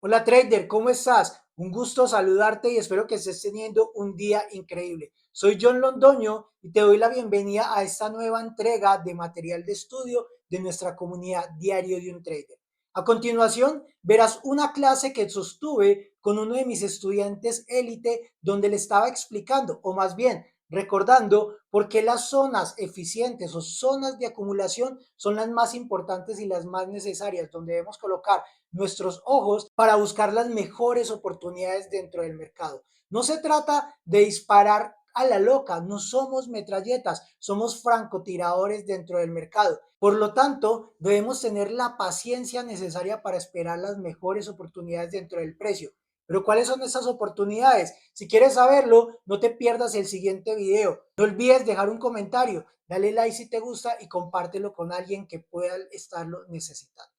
Hola trader, ¿cómo estás? Un gusto saludarte y espero que estés teniendo un día increíble. Soy John Londoño y te doy la bienvenida a esta nueva entrega de material de estudio de nuestra comunidad Diario de un Trader. A continuación, verás una clase que sostuve con uno de mis estudiantes élite donde le estaba explicando, o más bien recordando por qué las zonas eficientes o zonas de acumulación son las más importantes y las más necesarias, donde debemos colocar nuestros ojos para buscar las mejores oportunidades dentro del mercado. No se trata de disparar a la loca, no somos metralletas, somos francotiradores dentro del mercado. Por lo tanto, debemos tener la paciencia necesaria para esperar las mejores oportunidades dentro del precio. Pero ¿cuáles son esas oportunidades? Si quieres saberlo, no te pierdas el siguiente video. No olvides dejar un comentario, dale like si te gusta y compártelo con alguien que pueda estarlo necesitando.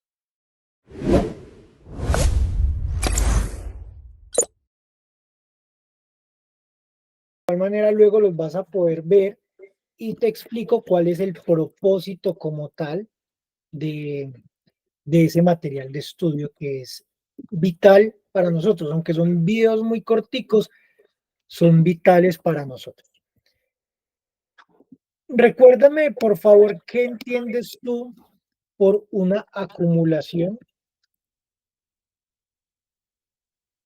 De igual manera luego los vas a poder ver y te explico cuál es el propósito como tal de, de ese material de estudio que es vital para nosotros, aunque son videos muy corticos, son vitales para nosotros. Recuérdame, por favor, ¿qué entiendes tú por una acumulación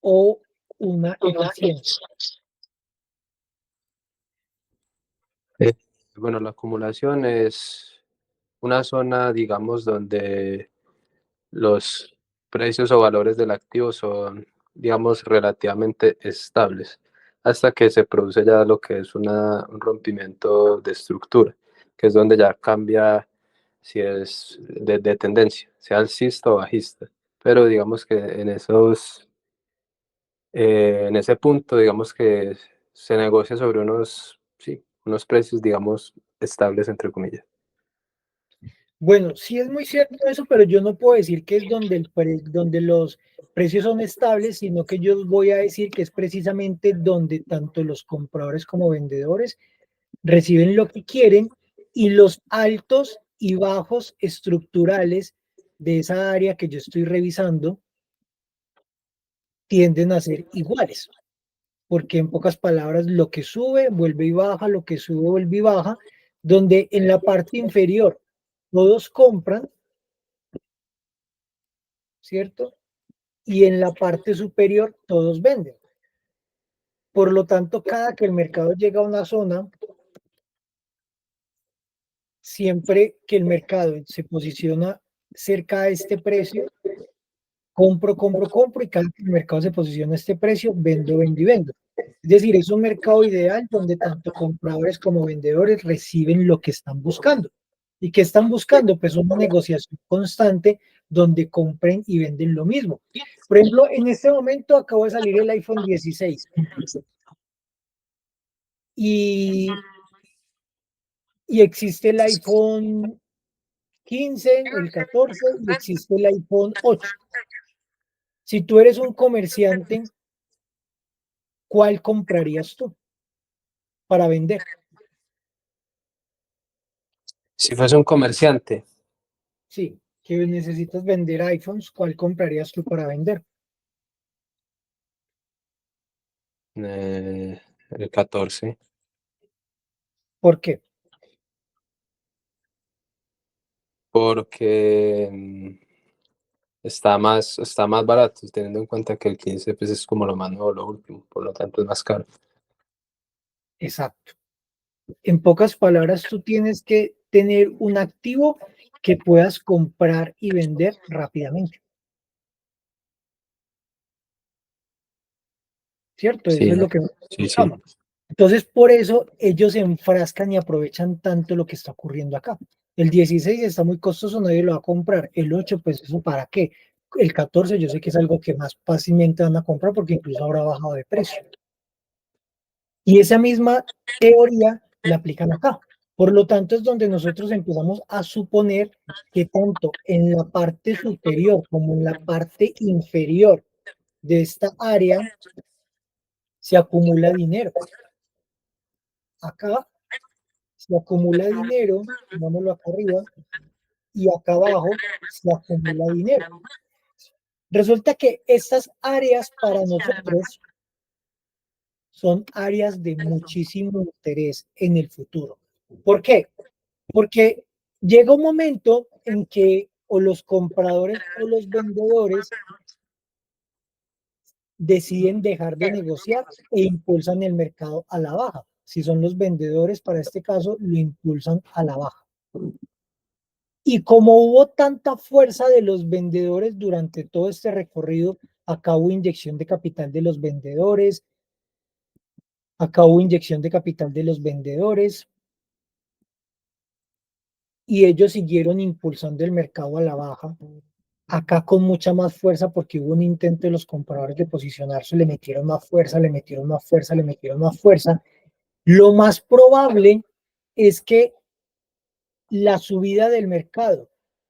o una eficiencia? Eh, bueno, la acumulación es una zona, digamos, donde los precios o valores del activo son, digamos, relativamente estables, hasta que se produce ya lo que es un rompimiento de estructura, que es donde ya cambia si es de tendencia, sea alcista o bajista. Pero digamos que en ese punto, digamos que se negocia sobre sí, unos precios, digamos, estables, entre comillas. Bueno, sí es muy cierto eso, pero yo no puedo decir que es donde los precios son estables, sino que yo voy a decir que es precisamente donde tanto los compradores como vendedores reciben lo que quieren y los altos y bajos estructurales de esa área que yo estoy revisando tienden a ser iguales, porque en pocas palabras lo que sube vuelve y baja, lo que sube vuelve y baja, donde en la parte inferior todos compran, ¿cierto? Y en la parte superior todos venden. Por lo tanto, cada que el mercado llega a una zona, siempre que el mercado se posiciona cerca de este precio, compro, compro, compro, y cada que el mercado se posiciona a este precio, vendo, vendo y vendo. Es decir, es un mercado ideal donde tanto compradores como vendedores reciben lo que están buscando. ¿Y qué están buscando? Pues una negociación constante donde compren y venden lo mismo. Por ejemplo, en este momento acabo de salir el iPhone 16 y, y existe el iPhone 15, el 14 y existe el iPhone 8. Si tú eres un comerciante, ¿cuál comprarías tú para vender? Si fuese un comerciante, Sí, que necesitas vender iPhones, ¿cuál comprarías tú para vender? el 14, ¿Por qué? porque está más barato, teniendo en cuenta que el 15 pues, es como lo más nuevo, lo último, por lo tanto es más caro. Exacto. En pocas palabras, tú tienes que tener un activo que puedas comprar y vender rápidamente, ¿cierto? Eso Sí, es lo que sí, sí. buscamos. Entonces, por eso ellos se enfrascan y aprovechan tanto lo que está ocurriendo acá. El 16 está muy costoso, nadie lo va a comprar. El 8, pues eso para qué. El 14 yo sé que es algo que más fácilmente van a comprar porque incluso habrá bajado de precio. Y esa misma teoría la aplican acá. Por lo tanto, es donde nosotros empezamos a suponer que tanto en la parte superior como en la parte inferior de esta área se acumula dinero. Acá se acumula dinero, vámonos acá arriba, y acá abajo se acumula dinero. Resulta que estas áreas para nosotros son áreas de muchísimo interés en el futuro. ¿Por qué? Porque llega un momento en que o los compradores o los vendedores deciden dejar de negociar e impulsan el mercado a la baja. Si son los vendedores, para este caso, lo impulsan a la baja. Y como hubo tanta fuerza de los vendedores durante todo este recorrido, acá hubo inyección de capital de los vendedores, acá hubo inyección de capital de los vendedores, y ellos siguieron impulsando el mercado a la baja. Acá con mucha más fuerza porque hubo un intento de los compradores de posicionarse, le metieron más fuerza, le metieron más fuerza, le metieron más fuerza. Lo más probable es que la subida del mercado,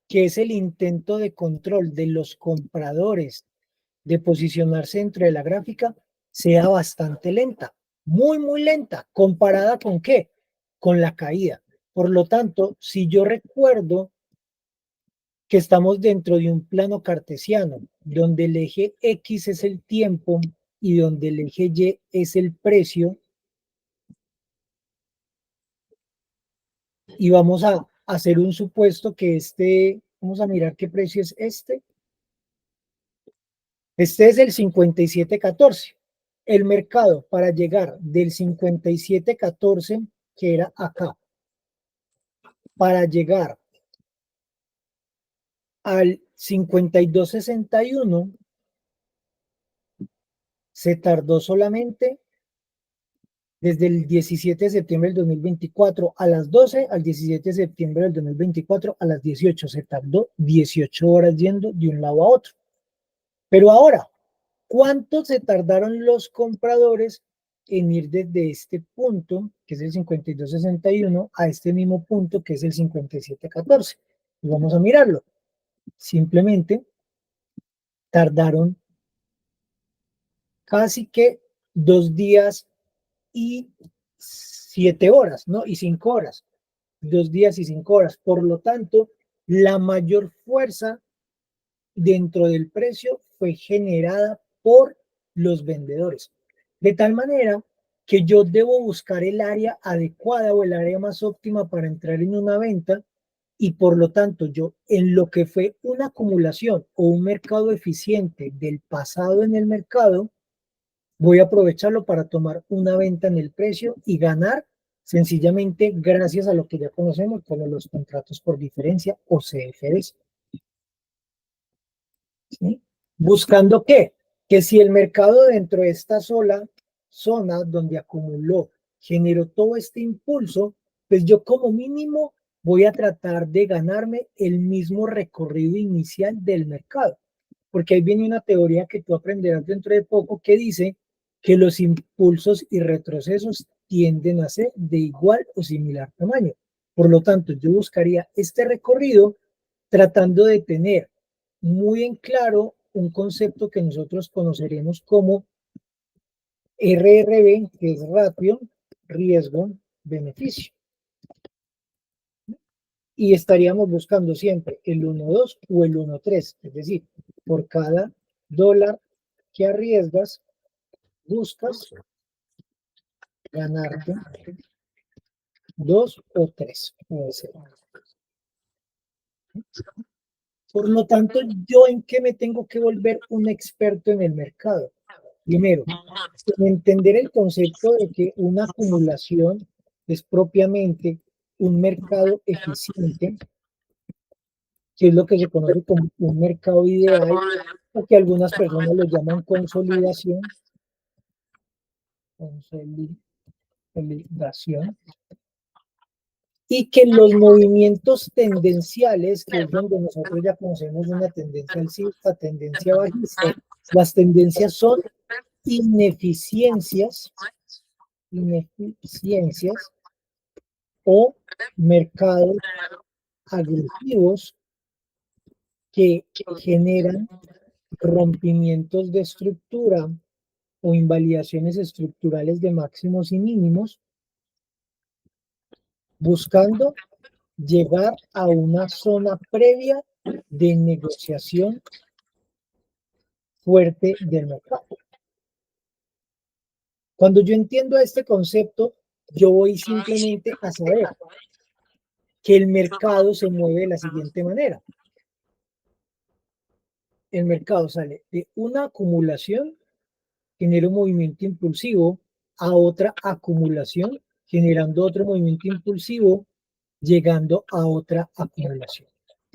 que es el intento de control de los compradores de posicionarse dentro de la gráfica, sea bastante lenta, muy lenta, comparada con ¿qué? Con la caída. Por lo tanto, si yo recuerdo que estamos dentro de un plano cartesiano, donde el eje X es el tiempo y donde el eje Y es el precio, y vamos a hacer un supuesto que vamos a mirar qué precio es este. Este es el 57.14. El mercado para llegar del 57.14, que era acá, para llegar al 52.61, se tardó solamente desde el 17 de septiembre del 2024 a las 12 al 17 de septiembre del 2024 a las 18. Se tardó 18 horas yendo de un lado a otro. Pero ahora, ¿cuánto se tardaron los compradores en ir desde este punto, que es el 52.61, a este mismo punto, que es el 57.14? Y vamos a mirarlo. Simplemente tardaron casi que 2 días y 7 horas, ¿no? Y 5 horas. 2 días y 5 horas. Por lo tanto, la mayor fuerza dentro del precio fue generada por los vendedores. De tal manera que yo debo buscar el área adecuada o el área más óptima para entrar en una venta, y por lo tanto yo en lo que fue una acumulación o un mercado eficiente del pasado en el mercado, voy a aprovecharlo para tomar una venta en el precio y ganar sencillamente gracias a lo que ya conocemos como los contratos por diferencia o CFDs. ¿Sí? ¿Buscando qué? Que si el mercado dentro de esta sola zona donde acumuló generó todo este impulso, pues yo como mínimo voy a tratar de ganarme el mismo recorrido inicial del mercado. Porque ahí viene una teoría que tú aprenderás dentro de poco que dice que los impulsos y retrocesos tienden a ser de igual o similar tamaño. Por lo tanto, yo buscaría este recorrido tratando de tener muy en claro un concepto que nosotros conoceremos como RRB, que es ratio, riesgo, beneficio. Y estaríamos buscando siempre el 1.2 o el 1.3, es decir, por cada dólar que arriesgas, buscas ganarte 2 o 3. Por lo tanto, ¿yo en qué me tengo que volver un experto en el mercado? Primero, entender el concepto de que una acumulación es propiamente un mercado eficiente, que es lo que se conoce como un mercado ideal, o que algunas personas lo llaman consolidación, y que los movimientos tendenciales, que es donde nosotros ya conocemos una tendencia alcista, tendencia bajista, las tendencias son ineficiencias o mercados agresivos que generan rompimientos de estructura o invalidaciones estructurales de máximos y mínimos, buscando llegar a una zona previa de negociación fuerte del mercado. Cuando yo entiendo este concepto, yo voy simplemente a saber que el mercado se mueve de la siguiente manera. El mercado sale de una acumulación, genera un movimiento impulsivo, a otra acumulación, generando otro movimiento impulsivo, llegando a otra acumulación.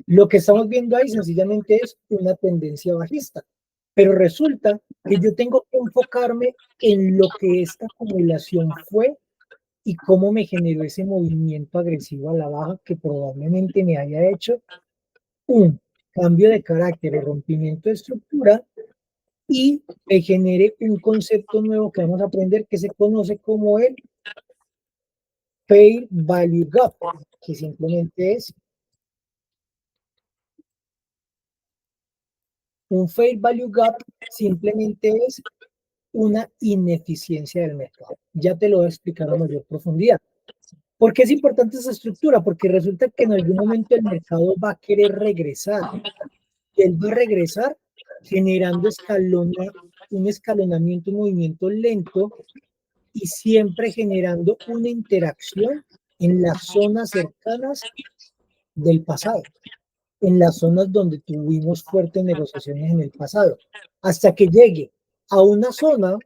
Lo que estamos viendo ahí sencillamente es una tendencia bajista, pero resulta que yo tengo que enfocarme en lo que esta acumulación fue y cómo me generó ese movimiento agresivo a la baja que probablemente me haya hecho un cambio de carácter o rompimiento de estructura y me genere un concepto nuevo que vamos a aprender que se conoce como el Fair Value Gap, que simplemente es un Fair Value Gap, simplemente es una ineficiencia del mercado. Ya te lo voy a explicar a mayor profundidad. ¿Por qué es importante esa estructura? Porque resulta que en algún momento el mercado va a querer regresar. Y él va a regresar generando un escalonamiento, un movimiento lento y siempre generando una interacción en las zonas cercanas del pasado, en las zonas donde tuvimos fuertes negociaciones en el pasado, hasta que llegue a una zona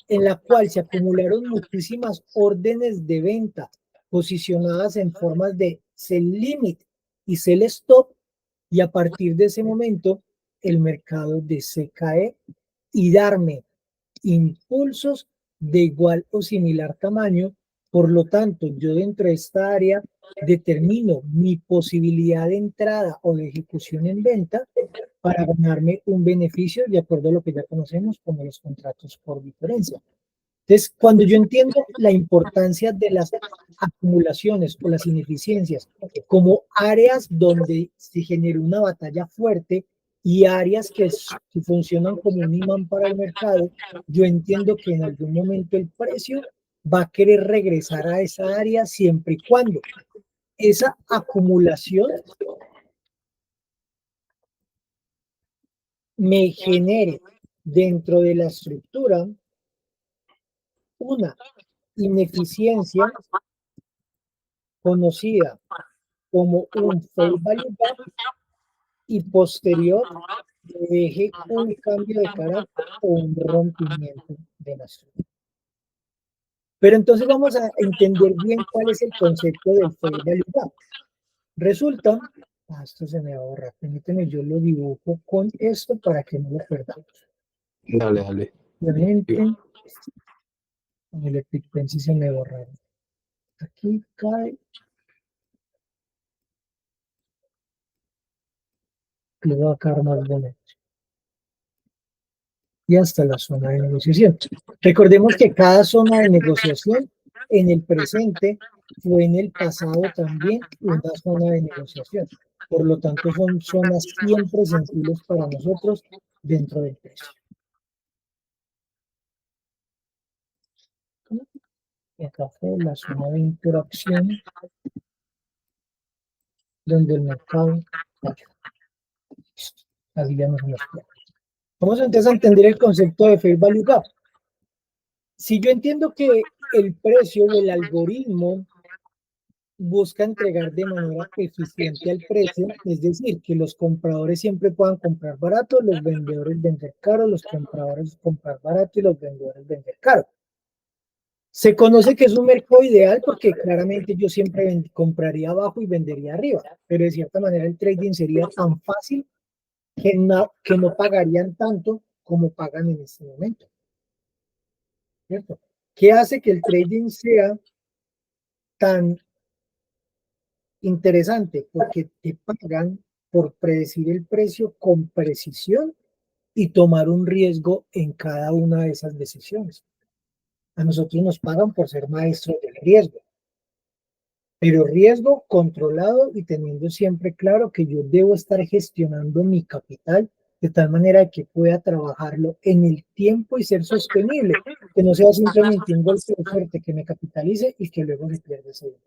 en la cual se acumularon muchísimas órdenes de venta posicionadas en formas de sell limit y sell stop, y a partir de ese momento el mercado desea caer y darme impulsos de igual o similar tamaño. Por lo tanto, yo dentro de esta área determino mi posibilidad de entrada o de ejecución en venta para ganarme un beneficio de acuerdo a lo que ya conocemos como los contratos por diferencia. Entonces, cuando yo entiendo la importancia de las acumulaciones o las ineficiencias como áreas donde se generó una batalla fuerte y áreas que funcionan como un imán para el mercado, yo entiendo que en algún momento el precio va a querer regresar a esa área siempre y cuando esa acumulación me genere dentro de la estructura una ineficiencia conocida como un fair value gap y posterior deje un cambio de carácter o un rompimiento de la estructura. Pero entonces vamos a entender bien cuál es el concepto del fair value gap. Resulta, esto se me va a borrar, permíteme, yo lo dibujo con esto para que no lo perdamos. Dale, dale. Obviamente, con el Epic Pencil se me borraron. Aquí cae. Le voy a quedar más bonito. Y hasta la zona de negociación. Recordemos que cada zona de negociación en el presente fue en el pasado también una zona de negociación. Por lo tanto, son zonas siempre sensibles para nosotros dentro del precio. Y acá fue la zona de interacción donde el mercado cayó. Así ya nos muestra. Vamos entonces a entender el concepto de Fair Value Gap. Si yo entiendo que el precio o el algoritmo busca entregar de manera eficiente al precio, es decir, que los compradores siempre puedan comprar barato, los vendedores vender caro, los compradores comprar barato y los vendedores vender caro. Se conoce que es un mercado ideal porque claramente yo siempre compraría abajo y vendería arriba, pero de cierta manera el trading sería tan fácil que no pagarían tanto como pagan en este momento. ¿Cierto? ¿Qué hace que el trading sea tan interesante? Porque te pagan por predecir el precio con precisión y tomar un riesgo en cada una de esas decisiones. A nosotros nos pagan por ser maestros del riesgo, pero riesgo controlado y teniendo siempre claro que yo debo estar gestionando mi capital de tal manera que pueda trabajarlo en el tiempo y ser sostenible, que no sea simplemente un golpe de suerte que me capitalice y que luego se pierda ese dinero.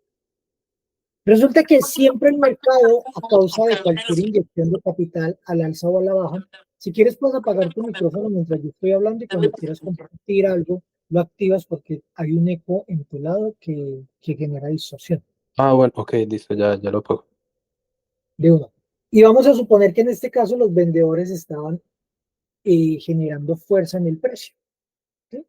Resulta que siempre el mercado, a causa de cualquier inyección de capital al alza o a la baja, Si quieres, puedes apagar tu micrófono mientras yo estoy hablando y cuando quieras compartir algo, lo activas porque hay un eco en tu lado que genera distorsión. Ah, bueno, ok, listo, ya lo pongo. De uno. Y vamos a suponer que en este caso los vendedores estaban generando fuerza en el precio. ¿Sí?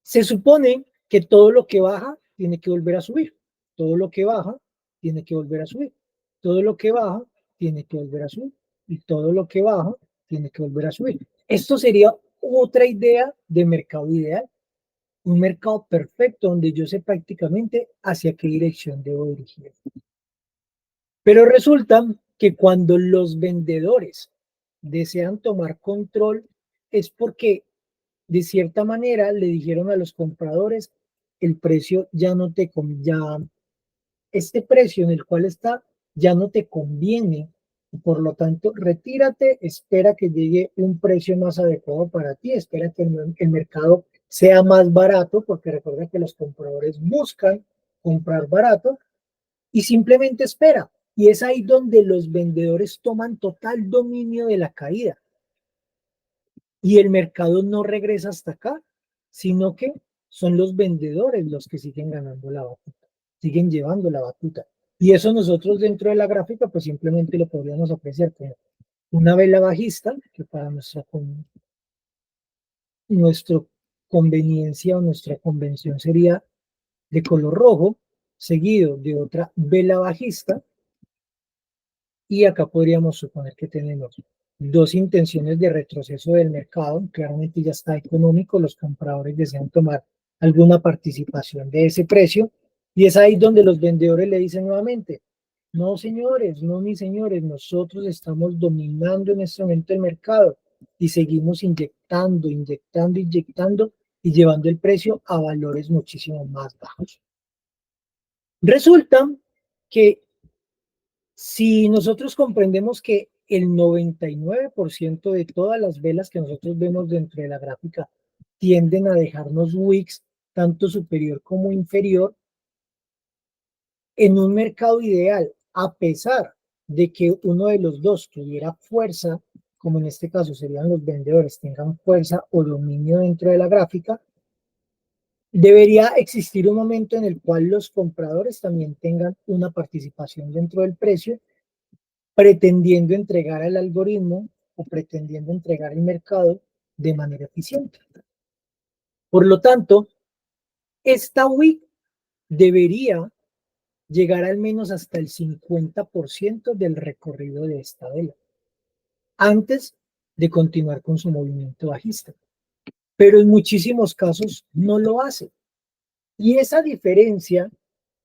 Se supone que todo lo que baja tiene que volver a subir. Todo lo que baja tiene que volver a subir. Todo lo que baja tiene que volver a subir. Y todo lo que baja tiene que volver a subir. Esto sería otra idea de mercado ideal. Un mercado perfecto donde yo sé prácticamente hacia qué dirección debo dirigir. Pero resulta que cuando los vendedores desean tomar control es porque de cierta manera le dijeron a los compradores, el precio ya no te ya este precio en el cual está ya no te conviene, y por lo tanto retírate, espera que llegue un precio más adecuado para ti, espera que el mercado sea más barato, porque recuerda que los compradores buscan comprar barato y simplemente espera. Y es ahí donde los vendedores toman total dominio de la caída. Y el mercado no regresa hasta acá, sino que son los vendedores los que siguen ganando la batuta, siguen llevando la batuta. Y eso nosotros dentro de la gráfica, pues simplemente lo podríamos apreciar como una vela bajista, que para nuestra conveniencia o nuestra convención sería de color rojo, seguido de otra vela bajista. Y acá podríamos suponer que tenemos dos intenciones de retroceso del mercado. Claramente ya está económico, los compradores desean tomar alguna participación de ese precio. Y es ahí donde los vendedores le dicen nuevamente, no señores, no mis señores, nosotros estamos dominando en este momento el mercado y seguimos inyectando, inyectando, inyectando y llevando el precio a valores muchísimo más bajos. Resulta que si nosotros comprendemos que el 99% de todas las velas que nosotros vemos dentro de la gráfica tienden a dejarnos wicks tanto superior como inferior, en un mercado ideal, a pesar de que uno de los dos tuviera fuerza, como en este caso serían los vendedores, tengan fuerza o dominio dentro de la gráfica, debería existir un momento en el cual los compradores también tengan una participación dentro del precio, pretendiendo entregar al algoritmo o pretendiendo entregar el mercado de manera eficiente. Por lo tanto, esta WIC debería llegar al menos hasta el 50% del recorrido de esta vela, antes de continuar con su movimiento bajista. Pero en muchísimos casos no lo hace. Y esa diferencia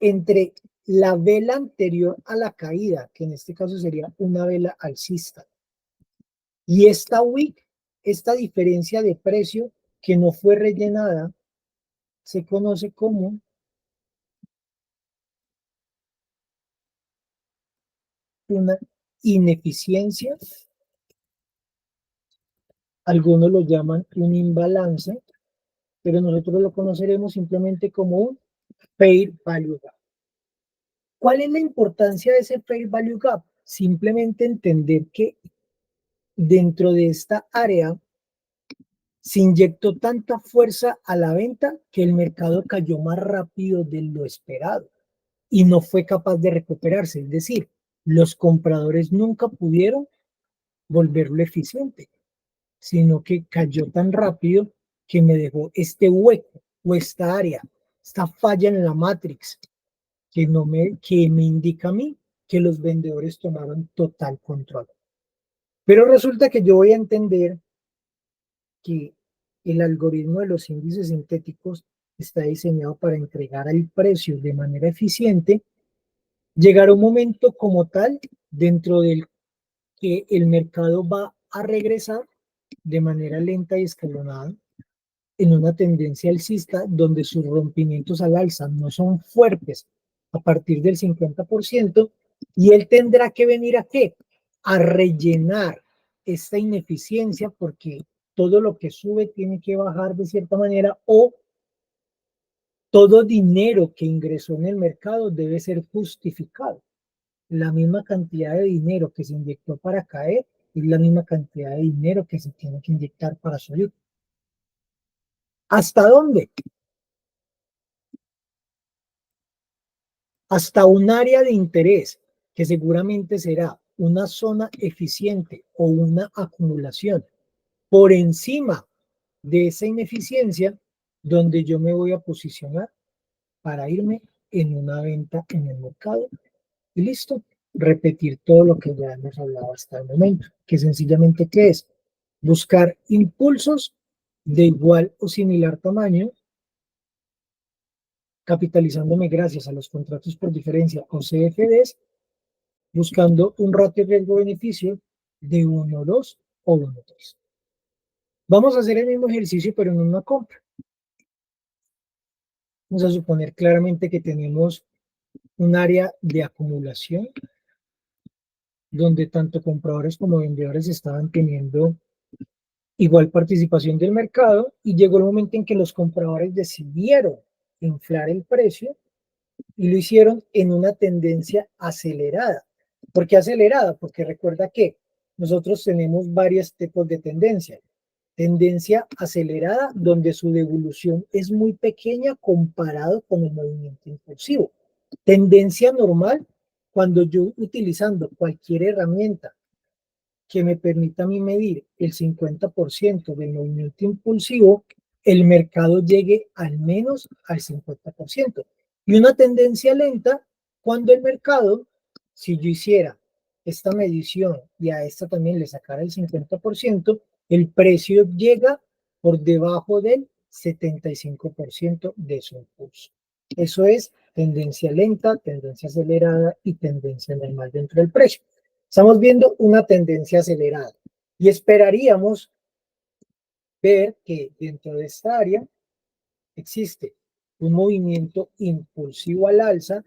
entre la vela anterior a la caída, que en este caso sería una vela alcista, y esta WIC, esta diferencia de precio que no fue rellenada, se conoce como una ineficiencia. Algunos lo llaman un imbalance, pero nosotros lo conoceremos simplemente como un Fair Value Gap. ¿Cuál es la importancia de ese Fair Value Gap? Simplemente entender que dentro de esta área se inyectó tanta fuerza a la venta que el mercado cayó más rápido de lo esperado y no fue capaz de recuperarse. Es decir, los compradores nunca pudieron volverlo eficiente, sino que cayó tan rápido que me dejó este hueco o esta área, esta falla en la matrix que me indica a mí que los vendedores tomaron total control. Pero resulta que yo voy a entender que el algoritmo de los índices sintéticos está diseñado para entregar el precio de manera eficiente. Llegará un momento como tal dentro del que el mercado va a regresar de manera lenta y escalonada en una tendencia alcista donde sus rompimientos al alza no son fuertes a partir del 50% y él tendrá que venir a qué? A rellenar esta ineficiencia porque todo lo que sube tiene que bajar de cierta manera o todo dinero que ingresó en el mercado debe ser justificado. La misma cantidad de dinero que se inyectó para caer Es la misma cantidad de dinero que se tiene que inyectar para subir. ¿Hasta dónde? Hasta un área de interés, que seguramente será una zona eficiente o una acumulación por encima de esa ineficiencia, donde yo me voy a posicionar para irme en una venta en el mercado. Y listo, repetir todo lo que ya hemos hablado hasta el momento, que sencillamente ¿qué es? Buscar impulsos de igual o similar tamaño, capitalizándome gracias a los contratos por diferencia o CFDs, buscando un ratio riesgo-beneficio de 1,2 o 1,3. Vamos a hacer el mismo ejercicio, pero en una compra. Vamos a suponer claramente que tenemos un área de acumulación donde tanto compradores como vendedores estaban teniendo igual participación del mercado y llegó el momento en que los compradores decidieron inflar el precio y lo hicieron en una tendencia acelerada. ¿Por qué acelerada? Porque recuerda que nosotros tenemos varios tipos de tendencia. Tendencia acelerada, donde su devolución es muy pequeña comparado con el movimiento impulsivo. Tendencia normal, cuando yo utilizando cualquier herramienta que me permita a mí medir el 50% del movimiento impulsivo, el mercado llegue al menos al 50%. Y una tendencia lenta, cuando el mercado, si yo hiciera esta medición y a esta también le sacara el 50%, el precio llega por debajo del 75% de su impulso. Eso es tendencia lenta, tendencia acelerada y tendencia normal dentro del precio. Estamos viendo una tendencia acelerada y esperaríamos ver que dentro de esta área existe un movimiento impulsivo al alza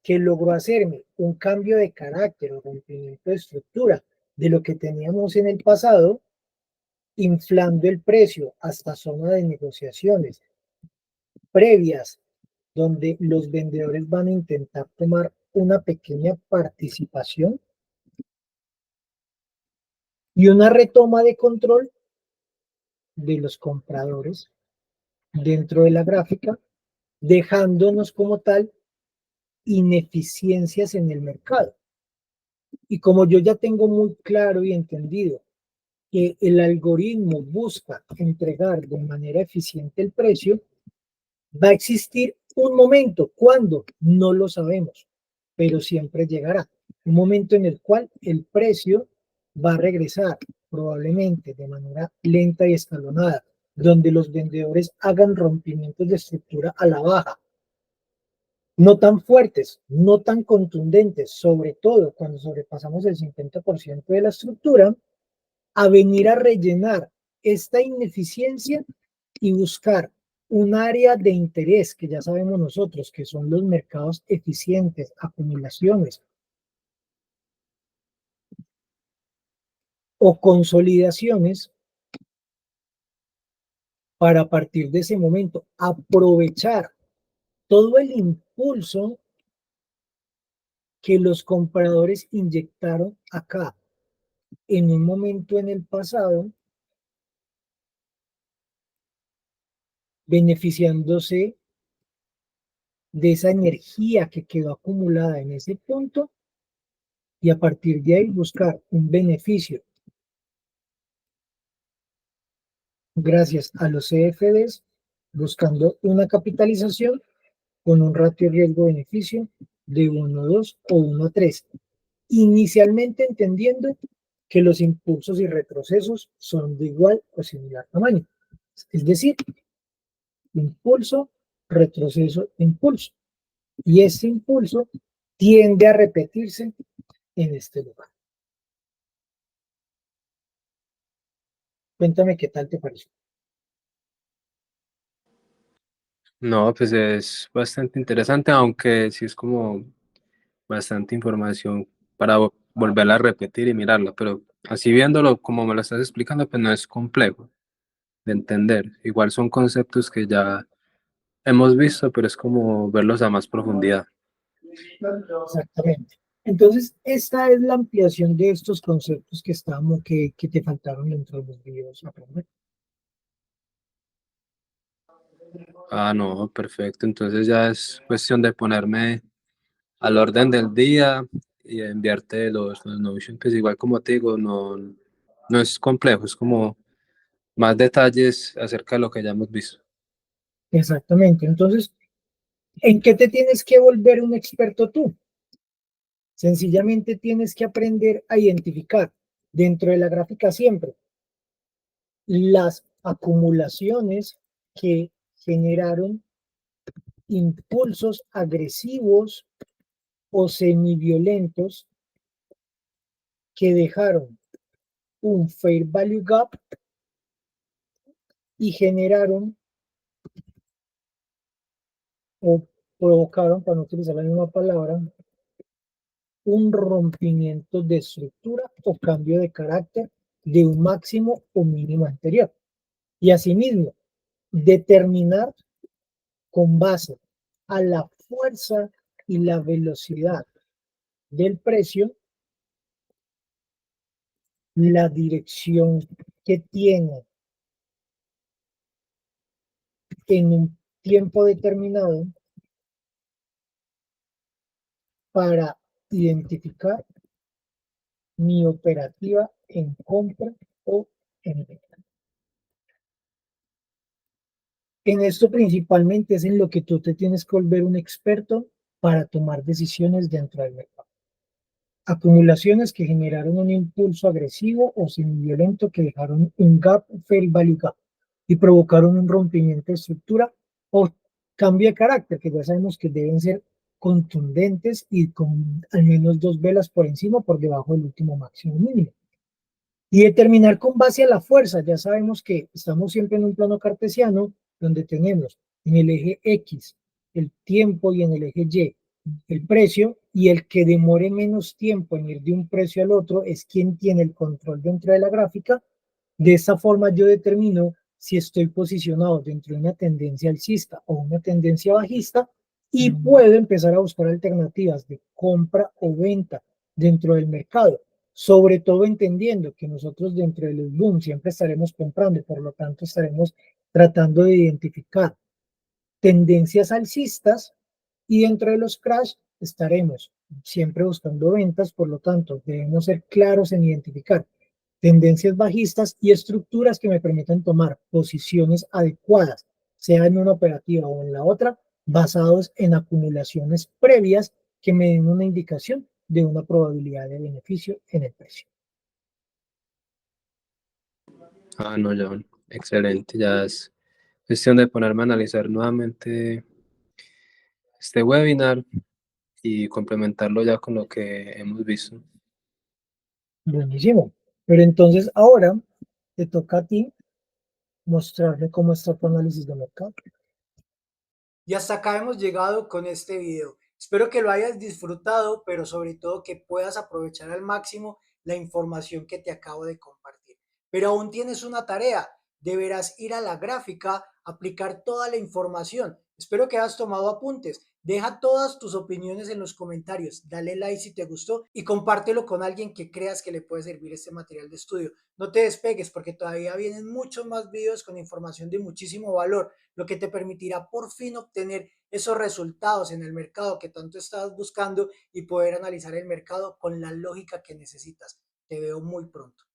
que logró hacerme un cambio de carácter o rompimiento de estructura de lo que teníamos en el pasado, inflando el precio hasta zona de negociaciones previas, donde los vendedores van a intentar tomar una pequeña participación y una retoma de control de los compradores dentro de la gráfica, dejándonos como tal ineficiencias en el mercado. Y como yo ya tengo muy claro y entendido que el algoritmo busca entregar de manera eficiente el precio, va a existir un momento, cuando no lo sabemos, pero siempre llegará. Un momento en el cual el precio va a regresar probablemente de manera lenta y escalonada, donde los vendedores hagan rompimientos de estructura a la baja, no tan fuertes, no tan contundentes, sobre todo cuando sobrepasamos el 50% de la estructura, a venir a rellenar esta ineficiencia y buscar un área de interés que ya sabemos nosotros, que son los mercados eficientes, acumulaciones o consolidaciones, para a partir de ese momento aprovechar todo el impulso que los compradores inyectaron acá en un momento en el pasado, beneficiándose de esa energía que quedó acumulada en ese punto y a partir de ahí buscar un beneficio gracias a los CFDs, buscando una capitalización con un ratio riesgo-beneficio de 1,2 o 1,3. Inicialmente entendiendo que los impulsos y retrocesos son de igual o similar tamaño. Es decir, impulso, retroceso, impulso. Y este impulso tiende a repetirse en este lugar. Cuéntame qué tal te pareció. No, pues es bastante interesante, aunque sí es como bastante información para volverla a repetir y mirarla, pero así viéndolo como me lo estás explicando, pues no es complejo de entender. Igual son conceptos que ya hemos visto, pero es como verlos a más profundidad. Exactamente. Entonces, esta es la ampliación de estos conceptos que te faltaron dentro de los videos aprender. Ah, no, perfecto. Entonces ya es cuestión de ponerme al orden del día y enviarte los Notion, pues igual como te digo, no es complejo, es como más detalles acerca de lo que ya hemos visto. Exactamente. Entonces, ¿en qué te tienes que volver un experto tú? Sencillamente tienes que aprender a identificar dentro de la gráfica siempre las acumulaciones que generaron impulsos agresivos o semiviolentos que dejaron un fair value gap y generaron o provocaron, para no utilizar la misma palabra, un rompimiento de estructura o cambio de carácter de un máximo o mínimo anterior. Y asimismo, determinar con base a la fuerza y la velocidad del precio la dirección que tiene en un tiempo determinado para identificar mi operativa en compra o en venta. En esto principalmente es en lo que tú te tienes que volver un experto para tomar decisiones dentro del mercado. Acumulaciones que generaron un impulso agresivo o semiviolento que dejaron un gap, fair value gap, y provocaron un rompimiento de estructura o cambio de carácter, que ya sabemos que deben ser contundentes y con al menos 2 velas por encima o por debajo del último máximo mínimo. Y determinar con base a la fuerza, ya sabemos que estamos siempre en un plano cartesiano donde tenemos en el eje X el tiempo y en el eje Y el precio, y el que demore menos tiempo en ir de un precio al otro es quien tiene el control dentro de la gráfica. De esta forma yo determino si estoy posicionado dentro de una tendencia alcista o una tendencia bajista y puedo empezar a buscar alternativas de compra o venta dentro del mercado, sobre todo entendiendo que nosotros dentro de los boom siempre estaremos comprando y por lo tanto estaremos tratando de identificar tendencias alcistas, y dentro de los crash estaremos siempre buscando ventas, por lo tanto debemos ser claros en identificar tendencias bajistas y estructuras que me permitan tomar posiciones adecuadas, sea en una operativa o en la otra, basados en acumulaciones previas que me den una indicación de una probabilidad de beneficio en el precio. Ah, no, John, excelente. Ya es cuestión de ponerme a analizar nuevamente este webinar y complementarlo ya con lo que hemos visto. Buenísimo. Pero entonces ahora te toca a ti mostrarle cómo está tu análisis de mercado. Y hasta acá hemos llegado con este video. Espero que lo hayas disfrutado, pero sobre todo que puedas aprovechar al máximo la información que te acabo de compartir. Pero aún tienes una tarea. Deberás ir a la gráfica, aplicar toda la información. Espero que hayas tomado apuntes. Deja todas tus opiniones en los comentarios. Dale like si te gustó y compártelo con alguien que creas que le puede servir este material de estudio. No te despegues porque todavía vienen muchos más videos con información de muchísimo valor, lo que te permitirá por fin obtener esos resultados en el mercado que tanto estabas buscando y poder analizar el mercado con la lógica que necesitas. Te veo muy pronto.